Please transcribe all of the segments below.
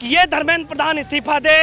कि ये धर्मेंद्र प्रधान इस्तीफा दे।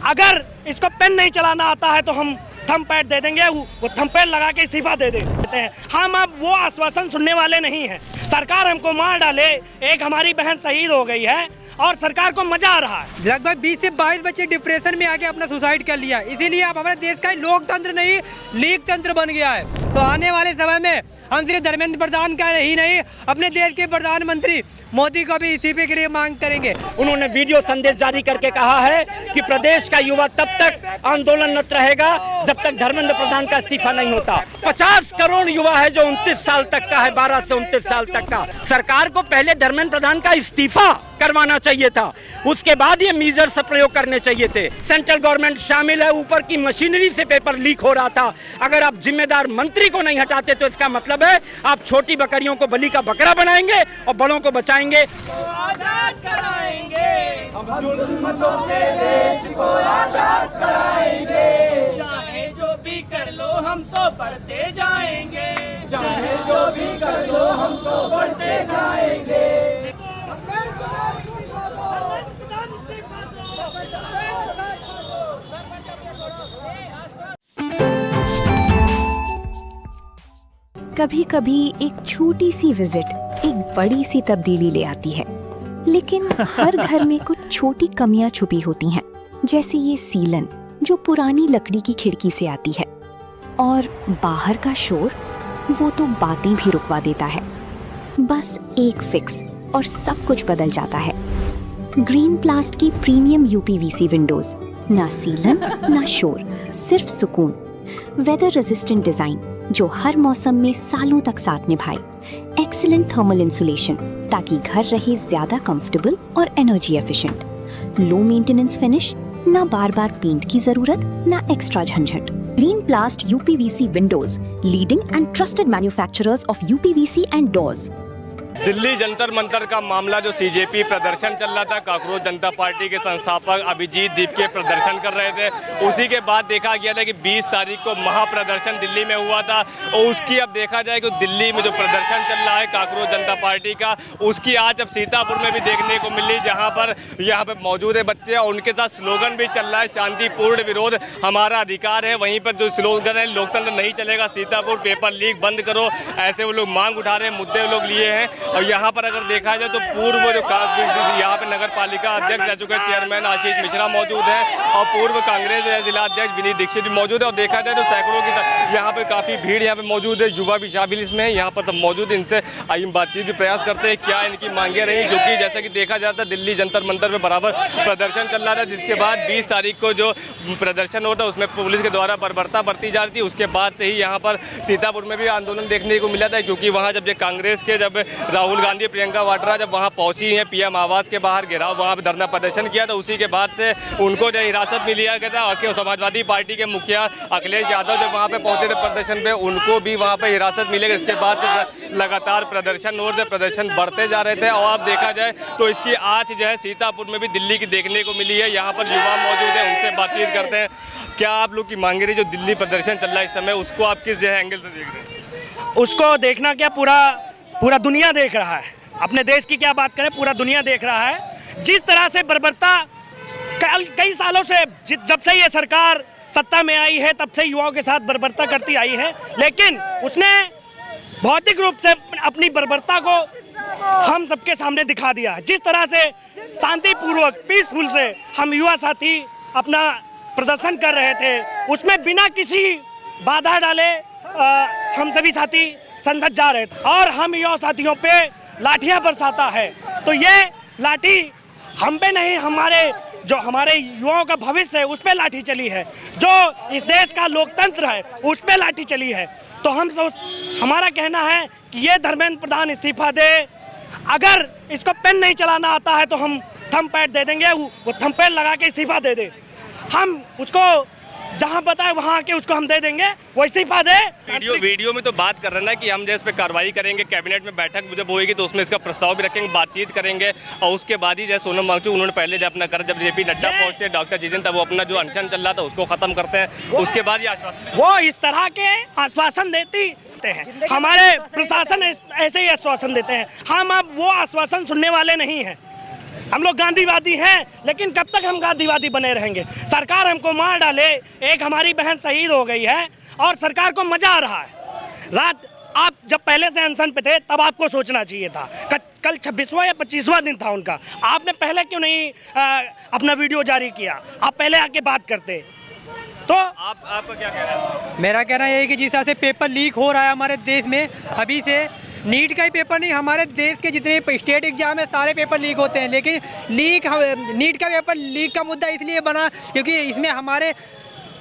अगर इसको पेन नहीं चलाना आता है तो हम थंब पैड दे देंगे, वो थंब पैड लगा के इस्तीफा दे देते हैं। हम अब वो आश्वासन सुनने वाले नहीं हैं। सरकार हमको मार डाले, एक हमारी बहन शहीद हो गई है और सरकार को मजा आ रहा है। लगभग 20 से 22 बच्चे डिप्रेशन में आके अपना सुसाइड कर लिया। इसीलिए अब हमारे देश का लोकतंत्र नहीं लीग तंत्र बन गया है। तो आने वाले समय में हम सिर्फ धर्मेंद्र प्रधान का ही नहीं, अपने देश के प्रधानमंत्री मोदी को भी इस्तीफे के लिए मांग करेंगे। उन्होंने वीडियो संदेश जारी करके कहा है कि प्रदेश का युवा तब तक आंदोलनरत रहेगा जब तक धर्मेंद्र प्रधान का इस्तीफा नहीं होता। 50 करोड़ युवा है जो 29 साल तक का है, 12 से 29 साल तक का। सरकार को पहले धर्मेंद्र प्रधान का इस्तीफा करवाना चाहिए था, उसके बाद ये मीजर्स प्रयोग करने चाहिए थे। सेंट्रल गवर्नमेंट शामिल है, ऊपर की मशीनरी से पेपर लीक हो रहा था। अगर आप जिम्मेदार मंत्री को नहीं हटाते तो इसका मतलब है आप छोटी बकरियों को बलि का बकरा बनाएंगे और बड़ों को बचाएंगे। आजाद कराएंगे, हम जुल्मतों से देश को आजाद कराएंगे। चाहे जो भी कर लो हम तो बढ़ते जाएंगे, चाहे जो भी कर लो हम तो बढ़ते जाएंगे। कभी कभी एक छोटी सी विजिट एक बड़ी सी तब्दीली ले आती है, लेकिन हर घर में कुछ छोटी कमियां छुपी होती हैं, जैसे ये सीलन जो पुरानी लकड़ी की खिड़की से आती है, और बाहर का शोर वो तो बातें भी रुकवा देता है। बस एक फिक्स और सब कुछ बदल जाता है। ग्रीन प्लास्ट की प्रीमियम यूपीवीसी विंडोज, ना सीलन ना शोर, सिर्फ सुकून। वेदर रेजिस्टेंट डिजाइन जो हर मौसम में सालों तक साथ निभाए। एक्सीलेंट थर्मल इंसुलेशन ताकि घर रहे ज्यादा कंफर्टेबल और energy efficient. Low maintenance finish, ना बार बार पेंट की जरूरत, ना एक्स्ट्रा झंझट। Green प्लास्ट UPVC Windows, leading and trusted manufacturers of UPVC and doors. Delhi Jantar Mantar का मामला जो सीजेपी प्रदर्शन चल रहा था, कांग्रेस जनता पार्टी के संस्थापक अभिजीत दीप के प्रदर्शन कर रहे थे, उसी के बाद देखा गया था कि 20 तारीख को महाप्रदर्शन दिल्ली में हुआ था। और उसकी अब देखा जाए कि दिल्ली में जो प्रदर्शन चल रहा है कांग्रेस जनता पार्टी का, उसकी आज अब सीतापुर में भी देखने को मिली, जहाँ पर मौजूद है बच्चे और उनके साथ स्लोगन भी चल रहा है, शांतिपूर्ण विरोध हमारा अधिकार है। वहीं पर जो स्लोगन है लोकतंत्र नहीं चलेगा, सीतापुर पेपर लीक बंद करो, ऐसे वो लोग मांग उठा रहे हैं, मुद्दे वो लोग लिए हैं। और यहाँ पर अगर देखा जाए तो पूर्व जो यहाँ पे नगर पालिका अध्यक्ष रह चुके चेयरमैन आशीष मिश्रा मौजूद हैं और पूर्व कांग्रेस जिला अध्यक्ष विनीत दीक्षित भी मौजूद है। और देखा जाए तो सैकड़ों की यहाँ पे काफ़ी भीड़ यहाँ पे मौजूद है, युवा भी शामिल इसमें है, यहाँ पर सब मौजूद। इनसे बातचीत भी प्रयास करते हैं क्या इनकी मांगे रही, क्योंकि जैसा कि देखा जाता है दिल्ली जंतर मंतर में बराबर प्रदर्शन चल रहा था, जिसके बाद 20 तारीख को जो प्रदर्शन होता है उसमें पुलिस के द्वारा बर्बरता बरती जा रही थी। उसके बाद से ही यहाँ पर सीतापुर में भी आंदोलन देखने को मिला था, क्योंकि वहाँ जब कांग्रेस के राहुल गांधी प्रियंका वाड्रा जब वहाँ पहुंची हैं पीएम आवास के बाहर घेराव वहाँ पे धरना प्रदर्शन किया, तो उसी के बाद से उनको जो हिरासत में लिया गया था। और समाजवादी पार्टी के मुखिया अखिलेश यादव जब वहाँ पे पहुंचे थे प्रदर्शन पे, उनको भी वहाँ पे हिरासत मिलेगी। इसके बाद से लगातार प्रदर्शन बढ़ते जा रहे थे। और अब देखा जाए तो इसकी आँच जो है सीतापुर में भी दिल्ली की देखने को मिली है। यहाँ पर युवा मौजूद है, उनसे बातचीत करते हैं। क्या आप लोग की मांगे रही जो दिल्ली प्रदर्शन चल रहा है इस समय, उसको आप किस एंगल से देख रहे हैं? उसको देखना क्या, पूरा दुनिया देख रहा है। अपने देश की क्या बात करें, पूरा दुनिया देख रहा है। जिस तरह से बर्बरता कई सालों से, जब से ये सरकार सत्ता में आई है तब से युवाओं के साथ बर्बरता करती आई है, लेकिन उसने भौतिक रूप से अपनी बर्बरता को हम सबके सामने दिखा दिया है। जिस तरह से शांतिपूर्वक पीसफुल से हम युवा साथी अपना प्रदर्शन कर रहे थे, उसमें बिना किसी बाधा डाले हम सभी साथी संसद जा रहे थे और हम युवा साथियों पे लाठियां बरसाता है। तो ये लाठी हम पे नहीं, हमारे युवाओं का भविष्य है उस पे लाठी चली है, जो इस देश का लोकतंत्र है उस पे लाठी चली है। तो हमारा कहना है कि ये धर्मेंद्र प्रधान इस्तीफा दे। अगर इसको पेन नहीं चलाना आता है तो हम थंब पैड दे देंगे, वो थंब पैड लगा के इस्तीफा दे दे। हम उसको जहां बताए वहां के उसको हम दे देंगे, वो इस्तीफा दे। वीडियो में तो बात कर रहे हैं ना कि हम जो इस पे कार्रवाई करेंगे, कैबिनेट में बैठक जब होगी तो उसमें इसका प्रस्ताव भी रखेंगे, बातचीत करेंगे। और उसके बाद ही जैसे सोनम वांगचुक उन्होंने पहले जब अपना कर, जब जेपी नड्डा पहुंचते, डॉक्टर जितेंद्र, तब वो अपना जो अनशन चल रहा था उसको खत्म करते हैं। उसके बाद ये आश्वासन, वो इस तरह के आश्वासन देती हैं, हमारे प्रशासन ऐसे ही आश्वासन देते हैं। हम अब वो आश्वासन सुनने वाले नहीं हैं। हम लोग गांधीवादी हैं, लेकिन कब तक हम गांधीवादी बने रहेंगे? सरकार हमको मार डाले, एक हमारी बहन शहीद हो गई है और सरकार को मजा आ रहा है। रात आप जब पहले से अनशन पे थे तब आपको सोचना चाहिए था। कल 26वां या 25वां दिन था उनका, आपने पहले क्यों नहीं अपना वीडियो जारी किया? आप पहले आके बात करते। तो आपका क्या कहना है? मेरा कहना यह है कि जिस तरह से पेपर लीक हो रहा है हमारे देश में, अभी से नीट का ही पेपर नहीं, हमारे देश के जितने स्टेट एग्जाम है सारे पेपर लीक होते हैं। लेकिन नीट का पेपर लीक का मुद्दा इसलिए बना क्योंकि इसमें हमारे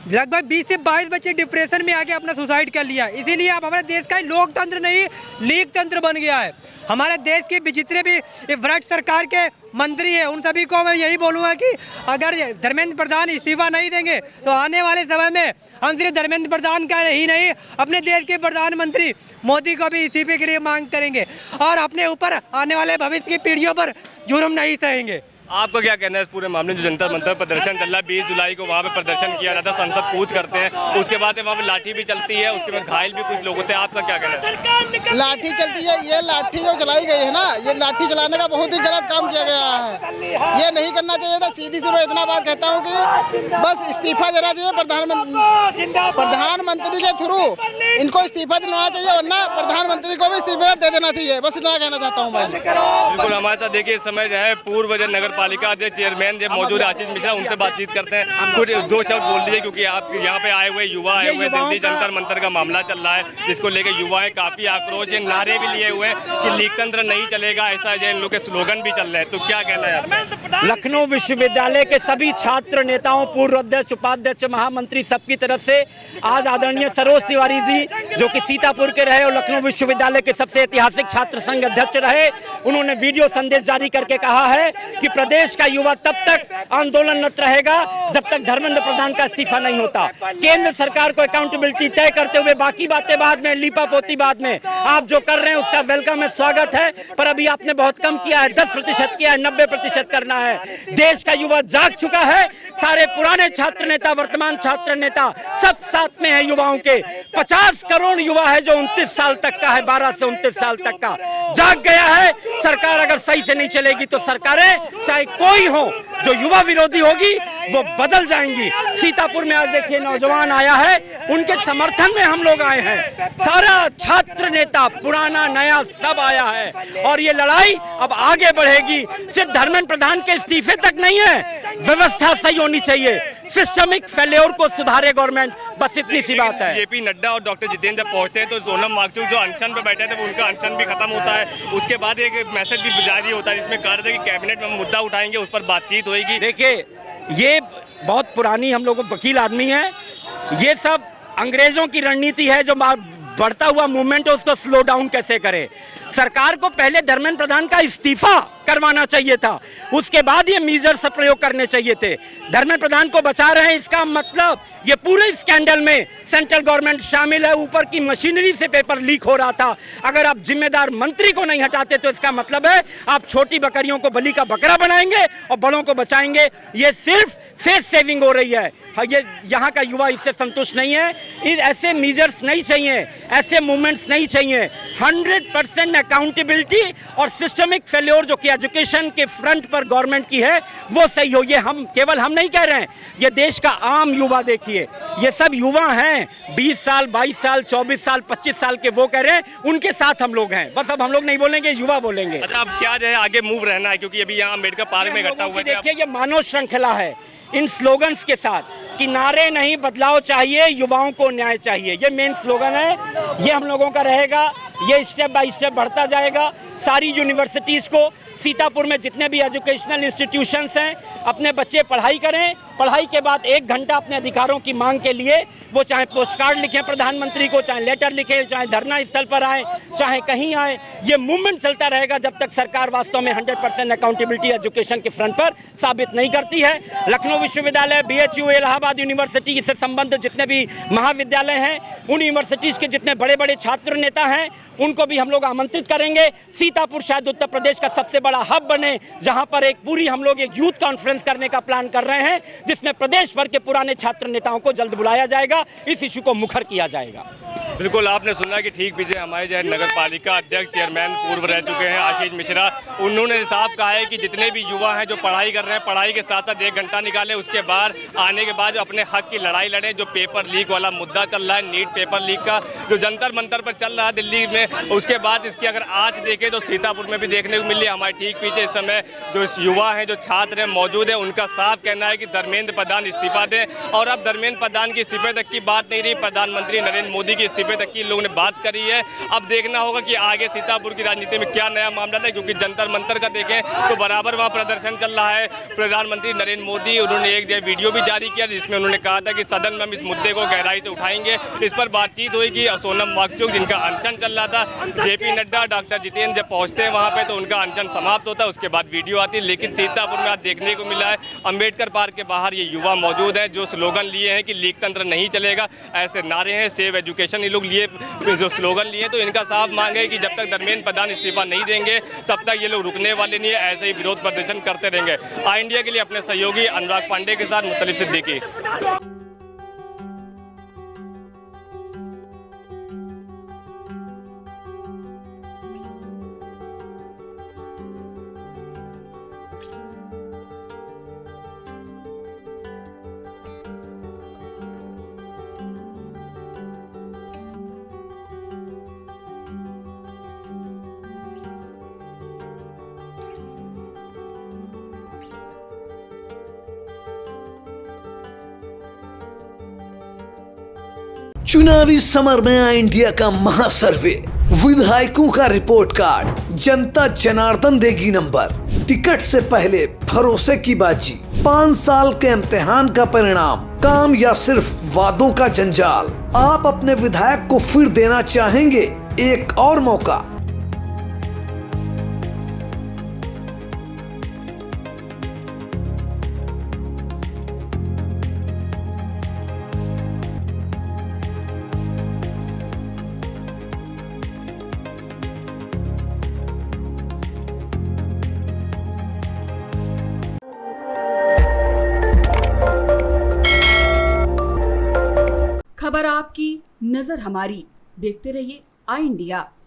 लगभग 20 से 22 बच्चे डिप्रेशन में आके अपना सुसाइड कर लिया। इसीलिए अब हमारे देश का लोकतंत्र नहीं लीक तंत्र बन गया है। हमारे देश के जितने भी भ्रष्ट सरकार के मंत्री हैं उन सभी को मैं यही बोलूँगा कि अगर धर्मेंद्र प्रधान इस्तीफा नहीं देंगे तो आने वाले समय में हम सिर्फ धर्मेंद्र प्रधान का ही नहीं, अपने देश के प्रधानमंत्री मोदी को भी इस्तीफे के लिए मांग करेंगे और अपने ऊपर आने वाले भविष्य की पीढ़ियों पर जुर्म नहीं सहेंगे। आपका क्या कहना है इस पूरे मामले में? जो जंतर मंतर प्रदर्शन चल रहा है, 20 जुलाई को वहाँ पे प्रदर्शन किया जाता है, संसद कूच करते हैं, उसके बाद वहाँ पे लाठी भी चलती है, उसके बाद घायल भी कुछ लोग होते हैं। आपका क्या कहना है? लाठी चलती है, ये लाठी जो चलाई गई है ना, ये लाठी चलाने का बहुत ही गलत काम किया गया है। ये नहीं करना चाहिए था। सीधी सी मैं इतना बात कहता हूँ कि बस इस्तीफा देना चाहिए प्रधानमंत्री के थ्रू इनको इस्तीफा दिलाना चाहिए, वरना प्रधानमंत्री को भी इस्तीफा दे देना चाहिए। बस इतना कहना चाहता हूँ मैं। बिल्कुल, हमारे साथ देखिए इस समय जो है पूर्व नगर पालिका अध्यक्ष चेयरमैन जो मौजूद आशीष मिश्रा, उनसे बातचीत करते हैं। कुछ दो शब्द बोल दीजिए क्योंकि आप यहाँ पे आए हुए युवा आए हुए, दिल्ली जंतर मंतर का मामला चल रहा है जिसको लेकर युवाएं काफी आक्रोश, नारे भी लिए हुए कि लीक तंत्र नहीं चलेगा, ऐसा इन लोग के स्लोगन भी चल रहे हैं। तो क्या कहना है आपका? लखनऊ विश्वविद्यालय के सभी छात्र नेताओं, पूर्व अध्यक्ष, उपाध्यक्ष, महामंत्री, सबकी तरफ से आज आदरणीय सरोज तिवारी जी जो कि सीतापुर के रहे और लखनऊ विश्वविद्यालय के सबसे ऐतिहासिक छात्र संघ अध्यक्ष रहे, उन्होंने वीडियो संदेश जारी करके कहा है कि प्रदेश का युवा तब तक आंदोलनरत रहेगा जब तक धर्मेंद्र प्रधान का इस्तीफा नहीं होता। केंद्र सरकार को अकाउंटेबिलिटी तय करते हुए बाकी बातें बाद में, लीपापोती बाद में। आप जो कर रहे हैं उसका वेलकम है, स्वागत है, पर अभी आपने बहुत कम किया है, 10% किया है, 90% करना है। देश का युवा जाग चुका है, सारे पुराने छात्र नेता, वर्तमान छात्र नेता सब साथ में है युवाओं के। 50 करोड़ युवा है जो 29 साल तक का है, 12 से 29 साल तक का जाग गया है। सरकार अगर सही से नहीं चलेगी तो सरकारें चाहे कोई हो जो युवा विरोधी होगी वो बदल जाएंगी। सीतापुर में आज देखिए नौजवान आया है, उनके समर्थन में हम लोग आए हैं। सारा छात्र नेता पुराना नया सब आया है और ये लड़ाई अब आगे बढ़ेगी। सिर्फ धर्मेंद्र प्रधान के इस्तीफे तक नहीं है, व्यवस्था सही होनी चाहिए, सिस्टमिक फेल्योर को सुधारे गवर्नमेंट, बस इतनी सी बात है। जेपी नड्डा और डॉक्टर जितेंद्र जब पहुंचते हैं तो सोनम वांगचुक जो अनशन पे बैठे थे उनका अनशन भी खत्म होता है। उसके बाद एक मैसेज भी जारी होता है जिसमें कह रहे थे कि कैबिनेट में मुद्दा उठाएंगे, उस पर बातचीत होगी। देखिए ये बहुत पुरानी हम लोग वकील आदमी है, ये सब अंग्रेजों की रणनीति है जो बढ़ता हुआ मूवमेंट है उसको स्लो डाउन कैसे करे। सरकार को पहले धर्मेंद्र प्रधान का इस्तीफा करवाना चाहिए था, उसके बाद ये मीजर्स प्रयोग करने चाहिए थे। धर्मेंद्र प्रधान को बचा रहे हैं, इसका मतलब ये पूरे स्कैंडल में सेंट्रल गवर्नमेंट शामिल है, ऊपर की मशीनरी से पेपर लीक हो रहा था। अगर आप जिम्मेदार मंत्री को नहीं हटाते तो इसका मतलब है आप छोटी बकरियों को बलि का बकरा बनाएंगे और बड़ों को बचाएंगे। ये सिर्फ फेस सेविंग हो रही है। ये यहाँ का युवा इससे संतुष्ट नहीं है। ऐसे मीजर्स नहीं चाहिए, ऐसे मूवमेंट्स नहीं चाहिए। 100% अकाउंटेबिलिटी और सिस्टमिक फेल्योर जो कि एजुकेशन के फ्रंट पर गवर्नमेंट की है वो सही हो। ये हम केवल हम नहीं कह रहे हैं, ये देश का आम युवा देखिए, ये सब युवा हैं, 20 साल 22 साल 24 साल 25 साल के, वो कह रहे हैं, उनके साथ हम लोग हैं। बस अब हम लोग नहीं बोलेंगे, युवा बोलेंगे। अच्छा, अब क्या जो है आगे मूव रहना है क्योंकि अभी यहाँ अम्बेडकर पार्क में इकट्ठा हुए थे। देखिए ये मानव श्रृंखला है इन स्लोगन्स के साथ कि नारे नहीं, बदलाव चाहिए, युवाओं को न्याय चाहिए। ये मेन स्लोगन है, ये हम लोगों का रहेगा, ये स्टेप बाय स्टेप बढ़ता जाएगा। सारी यूनिवर्सिटीज़ को, सीतापुर में जितने भी एजुकेशनल इंस्टीट्यूशंस हैं, अपने बच्चे पढ़ाई करें, पढ़ाई के बाद 1 घंटा अपने अधिकारों की मांग के लिए वो चाहे पोस्ट कार्ड लिखें प्रधानमंत्री को, चाहे लेटर लिखें, चाहे धरना स्थल पर आए, चाहे कहीं आए। ये मूवमेंट चलता रहेगा जब तक सरकार वास्तव में 100% अकाउंटेबिलिटी एजुकेशन के फ्रंट पर साबित नहीं करती है। लखनऊ विश्वविद्यालय, BHU, इलाहाबाद यूनिवर्सिटी से संबंधित जितने भी महाविद्यालय हैं, उन यूनिवर्सिटीज़ के जितने बड़े बड़े छात्र नेता हैं उनको भी हम लोग आमंत्रित करेंगे। सीतापुर शायद उत्तर प्रदेश का सबसे बड़ा हब बने, जहां पर एक पूरी हम लोग एक यूथ कॉन्फ्रेंस करने का प्लान कर रहे हैं जिसमें प्रदेश भर के पुराने छात्र नेताओं को जल्द बुलाया जाएगा, इस इशू को मुखर किया जाएगा। बिल्कुल आपने सुना कि ठीक पीछे हमारे जो है नगर पालिका अध्यक्ष चेयरमैन पूर्व रह चुके हैं आशीष मिश्रा, उन्होंने साफ कहा है कि जितने भी युवा हैं जो पढ़ाई कर रहे हैं, पढ़ाई के साथ साथ 1 घंटा निकालें, उसके बाद आने के बाद अपने हक की लड़ाई लड़ें। जो पेपर लीक वाला मुद्दा चल रहा है, नीट पेपर लीक का जो जंतर मंतर पर चल रहा है दिल्ली में, उसके बाद इसकी अगर आज देखें तो सीतापुर में भी देखने को मिली। हमारे ठीक पीछे इस समय जो युवा हैं, जो छात्र हैं मौजूद है, उनका साफ कहना है कि धर्मेंद्र प्रधान इस्तीफा दें। और अब धर्मेंद्र प्रधान की इस्तीफे तक की बात नहीं रही, प्रधानमंत्री नरेंद्र मोदी की इस्तीफे तक की लोगों ने बात करी है। अब देखना होगा कि आगे सीतापुर की राजनीति में क्या नया मामला है, क्योंकि जंतर मंतर का देखें तो बराबर वहाँ प्रदर्शन चल रहा है। प्रधानमंत्री नरेंद्र मोदी उन्होंने एक वीडियो भी जारी किया जिसमें उन्होंने कहा था कि सदन में हम इस मुद्दे को गहराई से उठाएंगे। इस पर बातचीत हुई कि सोनम वांगचुक जिनका अनशन चल रहा था, जेपी नड्डा, डॉक्टर जितेंद्र जब पहुंचते हैं वहाँ पे तो उनका अनशन समाप्त होता है, उसके बाद वीडियो आती है। लेकिन सीतापुर में आज देखने को मिला है अम्बेडकर पार्क के बाहर ये युवा मौजूद हैं जो स्लोगन लिए हैं कि लीक तंत्र नहीं चलेगा, ऐसे नारे हैं, सेव एजुकेशन ये लोग लिए जो स्लोगन लिए। तो इनका साफ मांग है कि जब तक धर्मेंद्र प्रधान इस्तीफा नहीं देंगे तब तक ये लोग रुकने वाले नहीं है, ऐसे ही विरोध प्रदर्शन करते रहेंगे। आई इंडिया के लिए अपने सहयोगी अनुराग पांडे के साथ मुत्तलिब सिद्दीकी। चुनावी समर में आई इंडिया का महासर्वे, विधायकों का रिपोर्ट कार्ड, जनता जनार्दन देगी नंबर, टिकट से पहले भरोसे की बाजी, 5 साल के इम्तिहान का परिणाम, काम या सिर्फ वादों का जंजाल। आप अपने विधायक को फिर देना चाहेंगे एक और मौका? खबर आपकी, नजर हमारी। देखते रहिए आई इंडिया।